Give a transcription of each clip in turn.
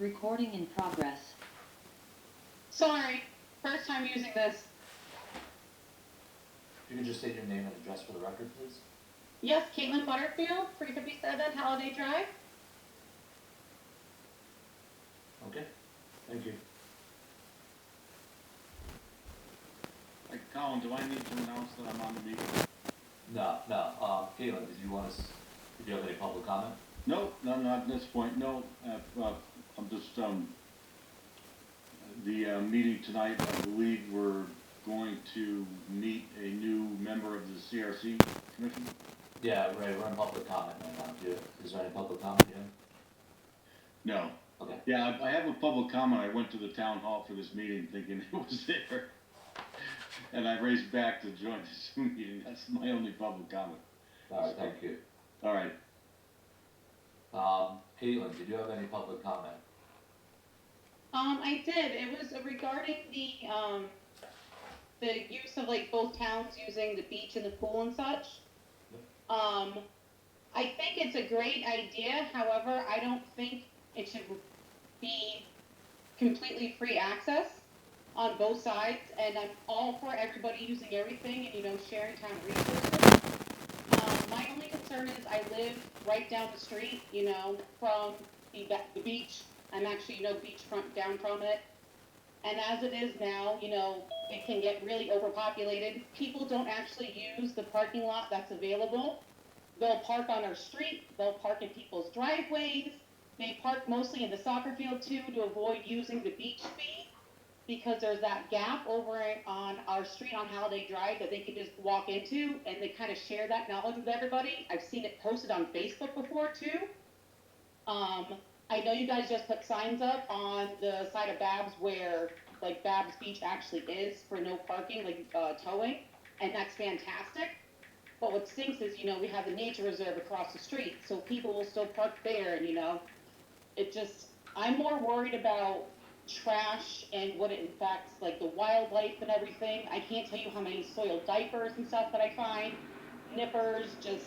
Recording in progress. Sorry, first time using this. You can just state your name and address for the record, please. Yes, Caitlin Butterfield, 357 Holiday Drive. Okay, thank you. Hey, Colin, do I need to announce that I'm on the meeting? No. Caitlin, did you have any public comment? No, not at this point, no. I'm just, the meeting tonight, I believe we're going to meet a new member of the CRC commission. Yeah, right, we're in public comment right now. Is there any public comment here? No. Okay. Yeah, I have a public comment. I went to the town hall for this meeting thinking it was there. And I raced back to join the Zoom meeting. That's my only public comment. All right, thank you. All right. Caitlin, did you have any public comment? I did. It was regarding the use of like both towns using the beach and the pool and such. I think it's a great idea. However, I don't think it should be completely free access on both sides, and I'm all for everybody using everything and, sharing town resources. My only concern is I live right down the street, from the beach. I'm actually, beachfront down from it. And as it is now, it can get really overpopulated. People don't actually use the parking lot that's available. They'll park on our street, they'll park in people's driveways. They park mostly in the soccer field too to avoid using the beach fee, because there's that gap over on our street on Holiday Drive that they can just walk into, and they kind of share that knowledge with everybody. I've seen it posted on Facebook before too. I know you guys just put signs up on the side of Babs where like Babs Beach actually is for no parking, like towing, and that's fantastic. But what stinks is, we have the nature reserve across the street, so people will still park there, and I'm more worried about trash and what it infects, like the wildlife and everything. I can't tell you how many soiled diapers and stuff that I find, nippers, just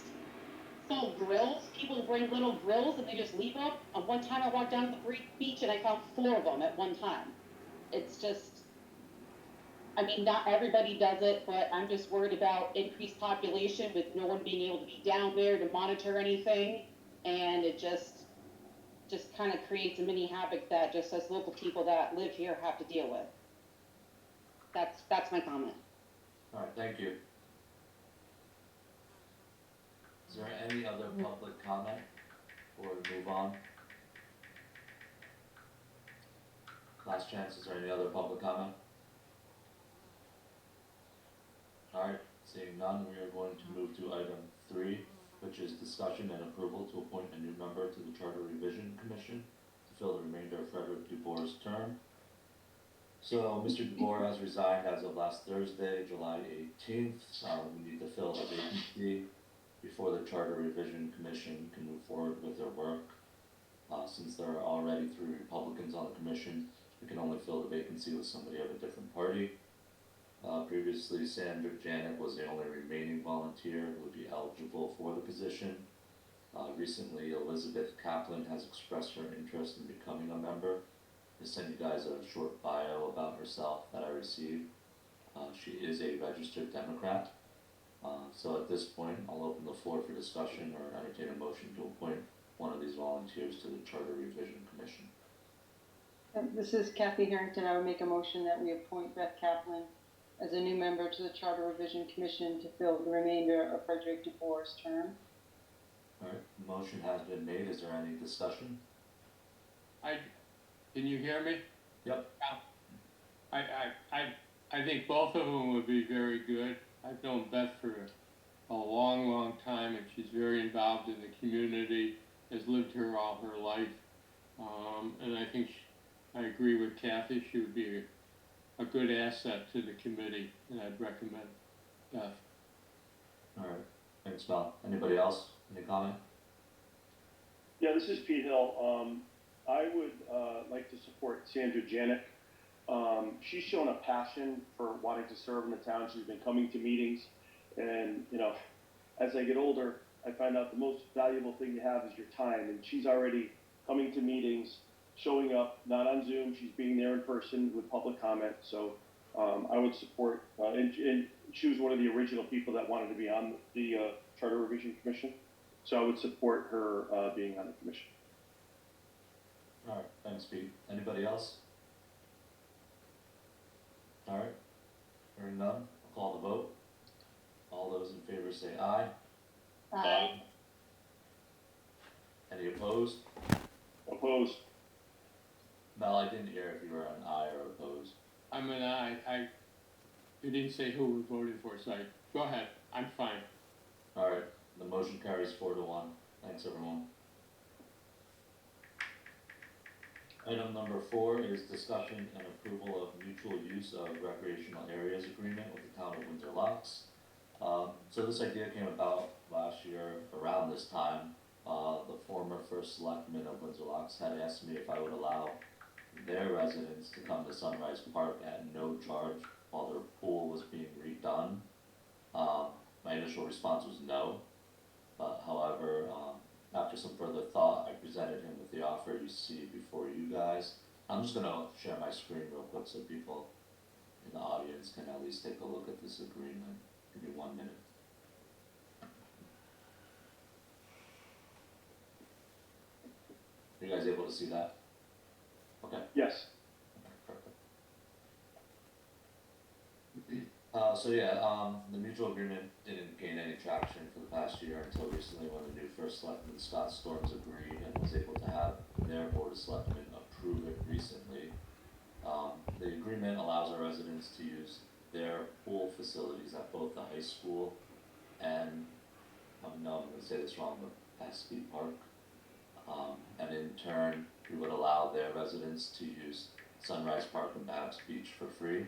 full grills. People bring little grills and they just leave them. One time I walked down to the beach and I found 4 of them at one time. It's just, not everybody does it, but I'm just worried about increased population with no one being able to be down there to monitor anything, and it just kind of creates a mini havoc that just us local people that live here have to deal with. That's my comment. All right, thank you. Is there any other public comment before we move on? Last chance, is there any other public comment? All right, seeing none, we are going to move to item 3, which is discussion and approval to appoint a new member to the Charter Revision Commission to fill the remainder of Frederick DuBois' term. So, Mr. DuBois has resigned as of last Thursday, July 18th. We need to fill the vacancy before the Charter Revision Commission can move forward with their work. Since there are already 3 Republicans on the commission, we can only fill the vacancy with somebody of a different party. Previously, Sandra Janet was the only remaining volunteer who would be eligible for the position. Recently, Elizabeth Kaplan has expressed her interest in becoming a member. I sent you guys a short bio about herself that I received. She is a registered Democrat. So at this point, I'll open the floor for discussion or entertain a motion to appoint one of these volunteers to the Charter Revision Commission. This is Kathy Harrington. I would make a motion that we appoint Beth Kaplan as a new member to the Charter Revision Commission to fill the remainder of Frederick DuBois' term. All right, the motion has been made. Is there any discussion? Can you hear me? Yep. I think both of them would be very good. I've known Beth for a long time, and she's very involved in the community, has lived here all her life. And I think I agree with Kathy. She would be a good asset to the committee, and I'd recommend Beth. All right, thanks, Val. Anybody else? Any comment? Yeah, this is Pete Hill. I would like to support Sandra Janik. She's shown a passion for wanting to serve in the town. She's been coming to meetings, and as I get older, I find out the most valuable thing you have is your time, and she's already coming to meetings, showing up, not on Zoom. She's being there in person with public comment. So I would support, and she was one of the original people that wanted to be on the Charter Revision Commission. So I would support her being on the commission. Alright, thanks Pete. Anybody else? Alright, hearing none, I'll call the vote. All those in favor say aye. Aye. Any opposed? Opposed? Mel, I didn't hear if you were an aye or opposed. I'm an aye. You didn't say who we voted for, so go ahead, I'm fine. Alright, the motion carries 4-1. Thanks everyone. Item number 4 is discussion and approval of mutual use of recreational areas agreement with the town of Windsor Locks. So this idea came about last year around this time. The former first selectman of Windsor Locks had asked me if I would allow their residents to come to Sunrise Park at no charge while their pool was being redone. My initial response was no, but however, after some further thought, I presented him with the offer you see before you guys. I'm just gonna share my screen real quick so people in the audience can at least take a look at this agreement. Give me 1 minute. Are you guys able to see that? Okay. Yes. Perfect. The mutual agreement didn't gain any traction for the past year until recently when the new first selectman, Scott Storms, agreed and was able to have their board of selectmen approve it recently. The agreement allows our residents to use their pool facilities at both the high school and, I'm gonna say this wrong, but Paskey Park. And in turn, we would allow their residents to use Sunrise Park and Babs Beach for free.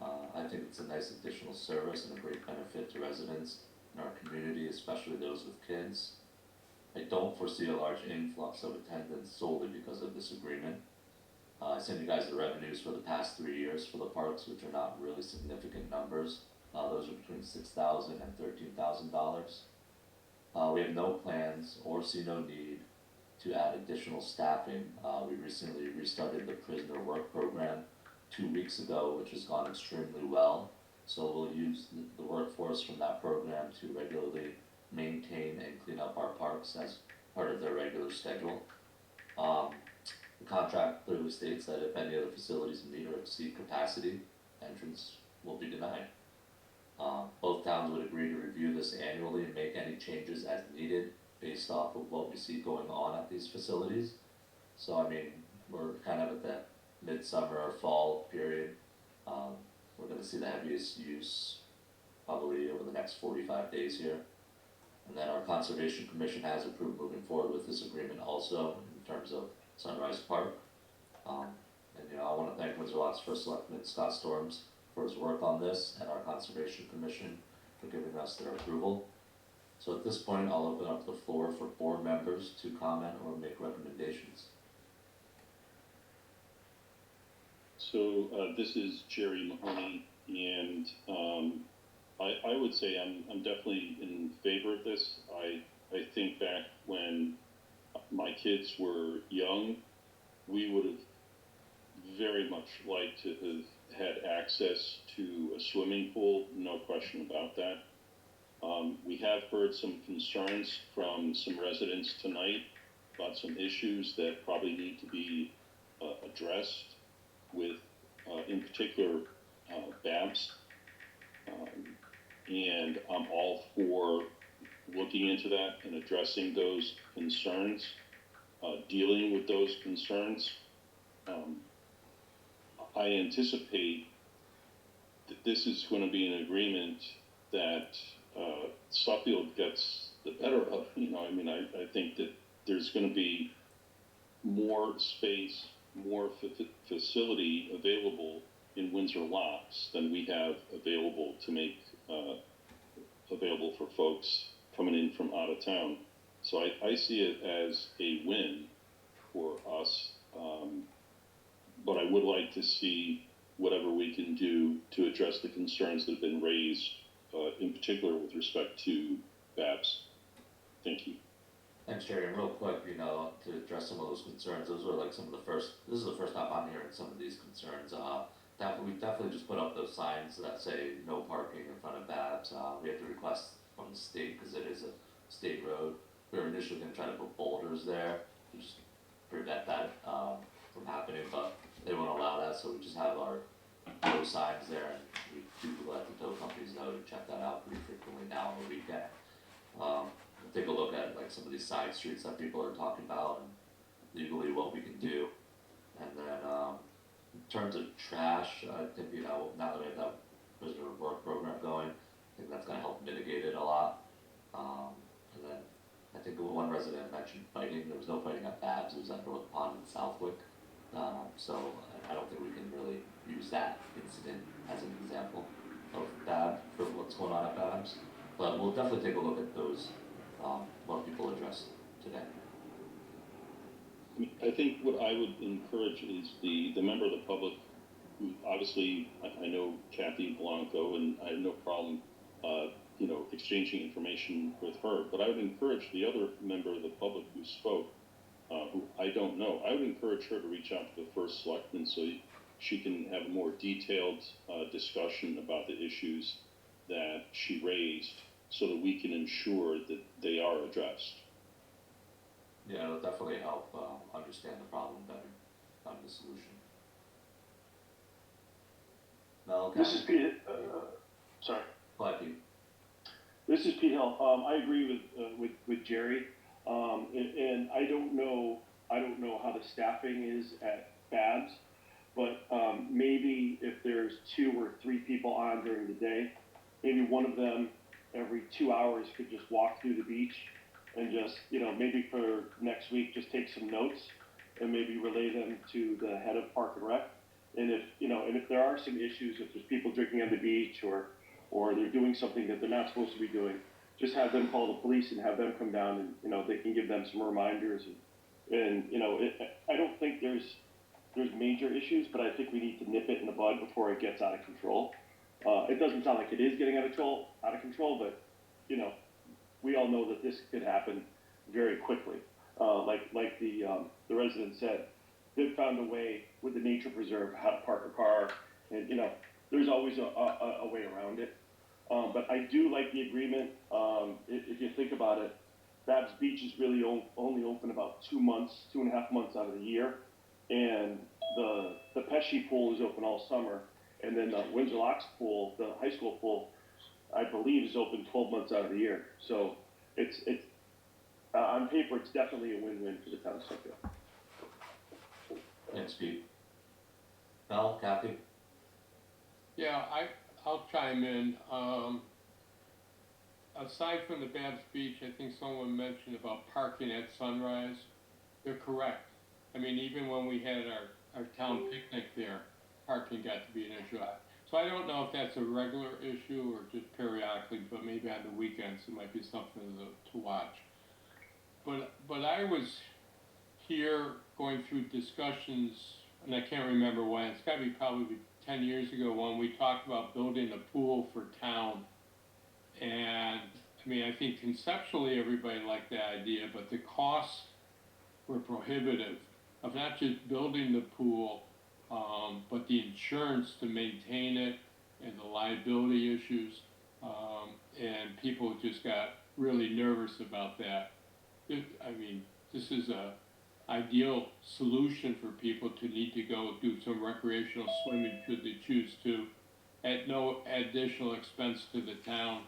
I think it's a nice additional service and a great benefit to residents in our community, especially those with kids. I don't foresee a large influx of attendance solely because of this agreement. I sent you guys the revenues for the past 3 years for the parks, which are not really significant numbers. Those are between $6,000 and $13,000. We have no plans or see no need to add additional staffing. We recently restarted the prisoner work program 2 weeks ago, which has gone extremely well. So we'll use the workforce from that program to regularly maintain and clean up our parks as part of their regular schedule. The contract clearly states that if any of the facilities meet or exceed capacity, entrance will be denied. Both towns would agree to review this annually and make any changes as needed based off of what we see going on at these facilities. So I mean, we're kind of at that midsummer or fall period. We're gonna see the heaviest use probably over the next 45 days here. And then our Conservation Commission has approved moving forward with this agreement also in terms of Sunrise Park. I wanna thank Windsor Locks First Selectman Scott Storms for his work on this and our Conservation Commission for giving us their approval. So at this point, I'll open up the floor for board members to comment or make recommendations. So this is Jerry Mahoney, and I would say I'm definitely in favor of this. I think back when my kids were young, we would have very much liked to have had access to a swimming pool, no question about that. We have heard some concerns from some residents tonight about some issues that probably need to be addressed with, in particular, Babs. And I'm all for looking into that and addressing those concerns, dealing with those concerns. I anticipate that this is going to be an agreement that Suffield gets the better of. I think that there's going to be more space, more facility available in Windsor Locks than we have available to make available for folks coming in from out of town. So I see it as a win for us, but I would like to see whatever we can do to address the concerns that have been raised, in particular with respect to Babs. Thank you. Thanks, Jerry, and real quick, you know, to address some of those concerns, those were like some of the first, this is the first time I'm hearing some of these concerns, we definitely just put up those signs that say no parking in front of Babs, we had to request from the state, cause it is a state road. We were initially gonna try to put boulders there, to just prevent that, from happening, but they won't allow that, so we just have our tow signs there, and we do let the tow companies know to check that out pretty frequently now on the weekend. Take a look at like some of these side streets that people are talking about and legally what we can do. And then, in terms of trash, I think, you know, now that we have that prisoner of work program going, I think that's gonna help mitigate it a lot. And then, I think one resident mentioned fighting, there was no fighting at Babs, it was at North Pond and Southwick. So I don't think we can really use that incident as an example of Babs, for what's going on at Babs. But we'll definitely take a look at those, what people addressed today. I think what I would encourage is the member of the public who obviously, I know Kathy Blanco, and I have no problem, you know, exchanging information with her, but I would encourage the other member of the public who spoke, who I don't know, I would encourage her to reach out to the first selectman so she can have a more detailed discussion about the issues that she raised, so that we can ensure that they are addressed. Yeah, it'll definitely help, understand the problem better, find the solution. Mel, This is Pete, sorry. Go ahead, Pete. This is Pete Hill. I agree with Jerry. And I don't know how the staffing is at Babs, but maybe if there's 2 or 3 people on during the day, maybe one of them every 2 hours could just walk through the beach and just, you know, maybe for next week, just take some notes and maybe relay them to the head of Park and Rec. And if, you know, and if there are some issues, if there's people drinking on the beach or they're doing something that they're not supposed to be doing, just have them call the police and have them come down and, you know, they can give them some reminders and you know, I don't think there's major issues, but I think we need to nip it in the bud before it gets out of control. It doesn't sound like it is getting out of control, but you know, we all know that this could happen very quickly. Like the resident said, they've found a way with the nature preserve how to park a car, and you know, there's always a way around it. But I do like the agreement. If you think about it, Babs Beach is really only open about 2.5 months out of the year, and the Pesci pool is open all summer, and then the Windsor Locks pool, the high school pool, I believe is open 12 months out of the year. So it's on paper, it's definitely a win-win for the town of Suffield. Thanks, Pete. Mel, Kathy? Yeah, I'll chime in. Aside from the Babs Beach, I think someone mentioned about parking at Sunrise. They're correct. I mean, even when we had our town picnic there, parking got to be an issue. So I don't know if that's a regular issue or just periodically, but maybe on the weekends it might be something to watch. But I was here going through discussions, and I can't remember when, it's gotta be probably 10 years ago when we talked about building a pool for town. And I mean, I think conceptually everybody liked the idea, but the costs were prohibitive of not just building the pool, but the insurance to maintain it and the liability issues. And people just got really nervous about that. I mean, this is a ideal solution for people to need to go do some recreational swimming should they choose to, at no additional expense to the town.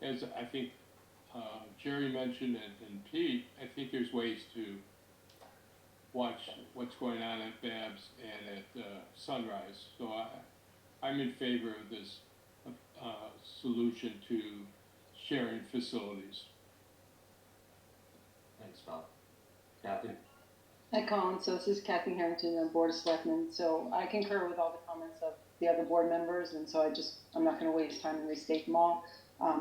As I think Jerry mentioned and Pete, I think there's ways to watch what's going on at Babs and at Sunrise. So I'm in favor of this solution to sharing facilities. Thanks, Mel. Kathy? Hi, Colin. So this is Kathy Harrington, the Board of Selectmen. So I concur with all the comments of the other board members, and so I'm not going to waste time and restate them all.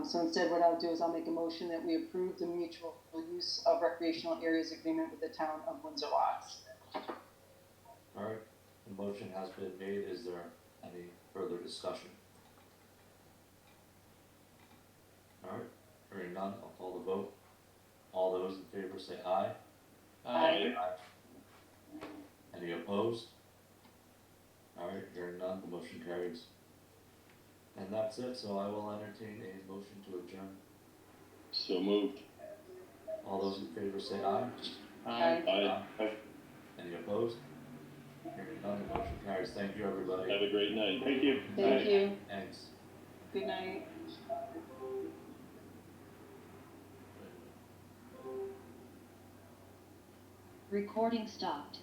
So instead, what I'll do is I'll make a motion that we approve the mutual use of recreational areas agreement with the town of Windsor Locks. All right, the motion has been made. Is there any further discussion? All right, Hearing none, I'll call the vote. All those in favor say aye. Aye. Any opposed? Alright, hearing none, the motion carries. And that's it, so I will entertain a motion to adjourn. So moved. All those in favor say aye. Aye. Aye. Any opposed? Hearing none, the motion carries. Thank you, everybody. Have a great night. Thank you. Thank you. Thanks. Good night. Recording stopped.